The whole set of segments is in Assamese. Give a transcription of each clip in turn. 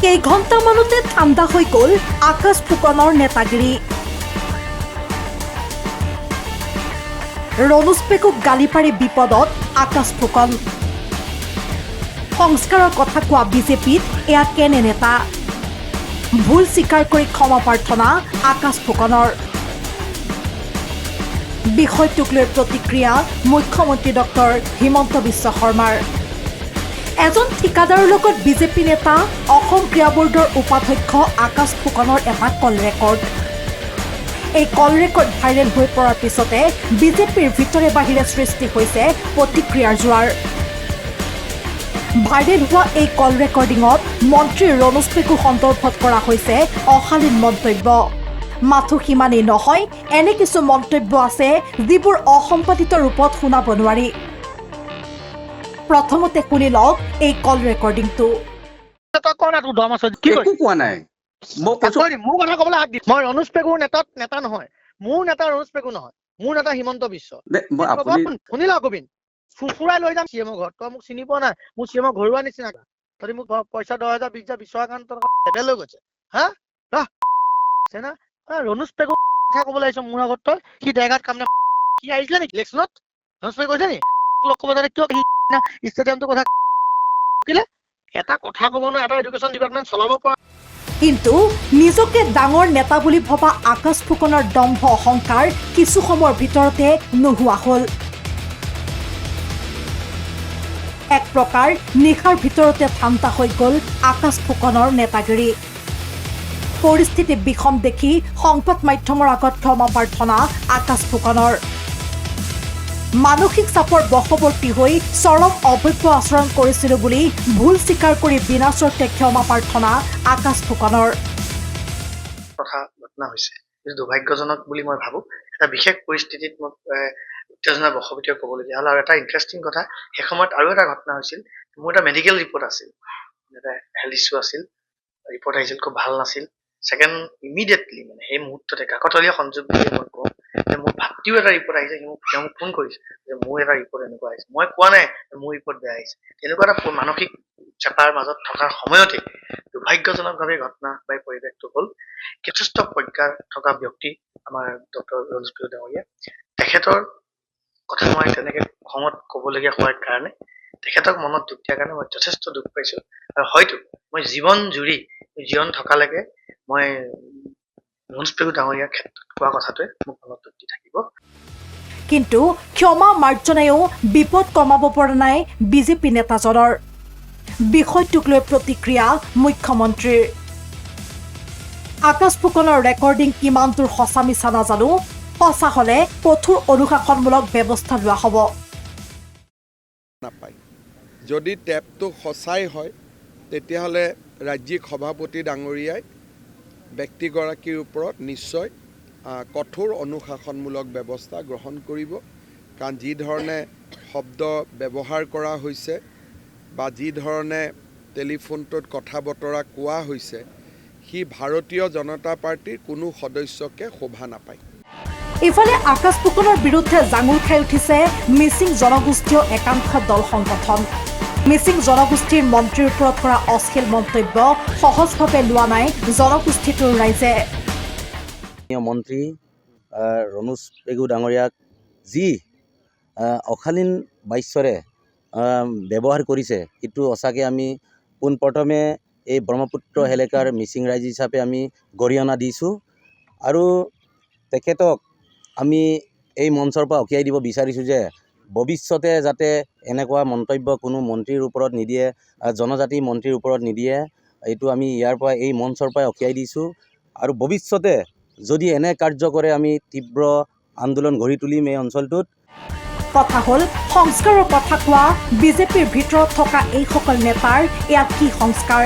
কেইঘণ্টামানতে ঠাণ্ডা হৈ গ'ল আকাশ ফুকনৰ নেতাগিৰি। ৰণোজ পেগুক গালি পাৰি বিপদত আকাশ ফুকন। সংস্কাৰৰ কথা কোৱা বিজেপিত এয়া কেনে নেতা? ভুল স্বীকাৰ কৰি ক্ষমা প্ৰাৰ্থনা আকাশ ফুকনৰ। বিষয়টোক লৈ প্ৰতিক্ৰিয়া মুখ্যমন্ত্ৰী ডক্টৰ হিমন্ত বিশ্ব শৰ্মাৰ। এজন ঠিকাদাৰৰ লগত বিজেপি নেতা অসম ক্ৰীড়া বোৰ্ডৰ উপাধ্যক্ষ আকাশ ফুকনৰ এটা কল ৰেকৰ্ড। এই কল ৰেকৰ্ড ভাইৰেল হৈ পৰাৰ পিছতে বিজেপিৰ ভিতৰে বাহিৰে সৃষ্টি হৈছে প্ৰতিক্ৰিয়াৰ জোৱাৰ। ভাইৰেল হোৱা এই কল ৰেকৰ্ডিঙত মন্ত্ৰী ৰণোজ পেগু সন্দৰ্ভত কৰা হৈছে অশালীন মন্তব্য। মাথো সিমানেই নহয়, এনে কিছু মন্তব্য আছে যিবোৰ অসম্পাদিত ৰূপত শুনাব নোৱাৰি। প্ৰথমতে শুনি লওক এই কল ৰেকৰ্ডিংটো। মোৰ কথা ক'বলৈ হাক দি মই ৰণোজ পেগুৰ নেতা নহয়, মোৰ নেতা ৰণোজ পেগু নহয়, মোৰ নেতা হিমন্ত বিশ্ব। শুনি লওক গোবিন্দ, ফুফুৰাই লৈ যাম চিএমৰ ঘৰত। তই মোক চিনি পোৱা নাই, মোৰ চিএমৰ ঘৰুৱা নিচিনা। তই মোক পইচা 10,000 20,000 বিচৰা কাৰণে তই লৈ গৈছে হা না ৰণোজ পেগু কথা ক'বলৈ আহিছ মোৰ আগত। তই সি ডেগাত কাম নাই, সি আহিছিলে নেকি ইলেকশ্যনত? ৰণোজ পেগু কৈছে নি লগ ক'ব জানে কিয় ষ্টেডিয়ামটোৰ কথা এটা কথা ক'ব নোৱাৰে, এটা এডুকেশ্যন ডিপাৰ্টমেণ্ট চলাব পৰা। কিন্তু নিজকে ডাঙৰ নেতা বুলি ভবা আকাশ ফুকনৰ দম্ভ অহংকাৰ কিছু সময়ৰ ভিতৰতে নোহোৱা হ'ল। এক প্ৰকাৰ নিশাৰ ভিতৰতে ঠাণ্ডা হৈ গ'ল আকাশ ফুকনৰ নেতাগিৰি। পৰিস্থিতি বিষম দেখি সংবাদ মাধ্যমৰ আগত ক্ষমা প্ৰাৰ্থনা আকাশ ফুকনৰ। মানসিক চাপৰ বশৱৰ্তী হৈ চৰম অভব্য আচৰণ কৰিছিলো বুলি ভুল স্বীকাৰ কৰি বিনা চৰ্তে ক্ষমা প্ৰাৰ্থনা আকাশ ফুকনৰ। কথা ঘটনা হৈছে দুৰ্ভাগ্যজনক বুলি মই ভাবো। এটা বিশেষ পৰিস্থিতিত মোক উত্তেজনা বশৱৰ্তী ক'বলগীয়া হ'ল। আৰু এটা ইণ্টাৰেষ্টিং কথা, সেই সময়ত আৰু এটা ঘটনা হৈছিল। মোৰ এটা মেডিকেল ৰিপৰ্ট আছিল, এটা হেল্থ ইছ্যু আছিল, ৰিপৰ্ট আহিছিল, খুব ভাল নাছিল। ছেকেণ্ড ইমিডিয়েটলি মানে সেই মুহূৰ্ততে কাকতলীয়া সংযোগ বুলি মই কওঁ যে মোৰ ভাতৃও এটা ৰিপৰ্ট আহিছে। তেওঁ মোক ফোন কৰিছে যে মোৰ এটা ৰিপৰ্ট এনেকুৱা আহিছে। মই কোৱা নাই মোৰ ৰিপৰ্ট বেয়া আহিছে। তেনেকুৱা এটা মানসিক চেপাৰ মাজত থকাৰ সময়তে দুৰ্ভাগ্যজনকভাৱে ঘটনা বা পৰিৱেশটো হ'ল। যথেষ্ট প্ৰজ্ঞা থকা ব্যক্তি আমাৰ ডক্টৰ ৰণোজ পেগু ডাঙৰীয়া। তেখেতৰ কথা মই তেনেকে খঙত ক'বলগীয়া হোৱাৰ কাৰণে, তেখেতক মনত দুখ দিয়াৰ কাৰণে মই যথেষ্ট দুখ পাইছো। আৰু হয়তো মই জীৱন থকালৈকে মই ৰণোজ পেগু ডাঙৰীয়াৰ ক্ষেত্ৰত কোৱা কথাটোৱে মোক মনত দুখ দি থাকিব। কিন্তু ক্ষমা মাৰ্জনায়ো বিপদ কমাব পৰা নাই বিজেপি নেতাজনৰ। বিষয়টোক লৈ প্ৰতিক্ৰিয়া মুখ্যমন্ত্ৰীৰ। আকাশ ফুকনৰ ৰেকৰ্ডিং কিমান দূৰ সঁচা মিছা নাজানো, সঁচা হ'লে কঠোৰ অনুশাসনমূলক ব্যৱস্থা লোৱা হ'ব। যদি টেপটো সঁচাই হয় তেতিয়াহ'লে ৰাজ্যিক সভাপতি ডাঙৰীয়াই ব্যক্তিগৰাকীৰ ওপৰত নিশ্চয় কঠোৰ অনুশাসনমূলক ব্যৱস্থা গ্ৰহণ কৰিব। কাৰণ যি ধৰণে শব্দ ব্যৱহাৰ কৰা হৈছে বা যি ধৰণে টেলিফোনটোত কথা বতৰা কোৱা হৈছে, সি ভাৰতীয় জনতা পাৰ্টীৰ কোনো সদস্যকে শোভা নাপায়। ইফালে আকাশ ফুকনৰ বিৰুদ্ধে জাঙুৰ খাই উঠিছে মিচিং জনগোষ্ঠীয় একাংশ দল সংগঠন। মিচিং জনগোষ্ঠীৰ মন্ত্ৰীৰ ওপৰত কৰা অশ্লীল মন্তব্য সহজভাৱে লোৱা নাই জনগোষ্ঠীটোৰ ৰাইজে। মন্ত্ৰী ৰণোজ পেগু ডাঙৰীয়াক যি অশালীন বাক্যৰে ব্যৱহাৰ কৰিছে, সেইটো সঁচাকৈ আমি পোনপ্ৰথমে এই ব্ৰহ্মপুত্ৰ এলেকাৰ মিচিং ৰাইজ হিচাপে আমি গৰিহণা দিছোঁ। আৰু তেখেতক আমি এই মঞ্চৰ পৰা উকিয়াই দিব বিচাৰিছোঁ যে ভৱিষ্যতে যাতে এনেকুৱা মন্তব্য কোনো মন্ত্ৰীৰ ওপৰত নিদিয়ে, জনজাতি মন্ত্ৰীৰ ওপৰত নিদিয়ে। এইটো আমি ইয়াৰ পৰা এই মঞ্চৰ পৰা উকিয়াই দিছোঁ। আৰু ভৱিষ্যতে যদি এনে কাৰ্য কৰে আমি তীব্ৰ আন্দোলন গঢ়ি তুলিম এই অঞ্চলটোত। কথা হ'ল, সংস্কাৰৰ কথা কোৱা বিজেপিৰ ভিতৰত থকা এইসকল নেতাৰ এয়া কি সংস্কাৰ?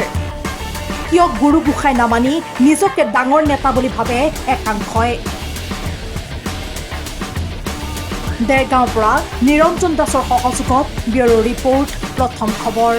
কিয় গুৰু গোসাঁই নামানি নিজকে ডাঙৰ নেতা বুলি ভাবে একাংশই? দেৰগাঁৱৰ পৰা নিৰঞ্জন দাসৰ সহযোগত ব্যুৰ' ৰিপৰ্ট, প্ৰথম খবৰ।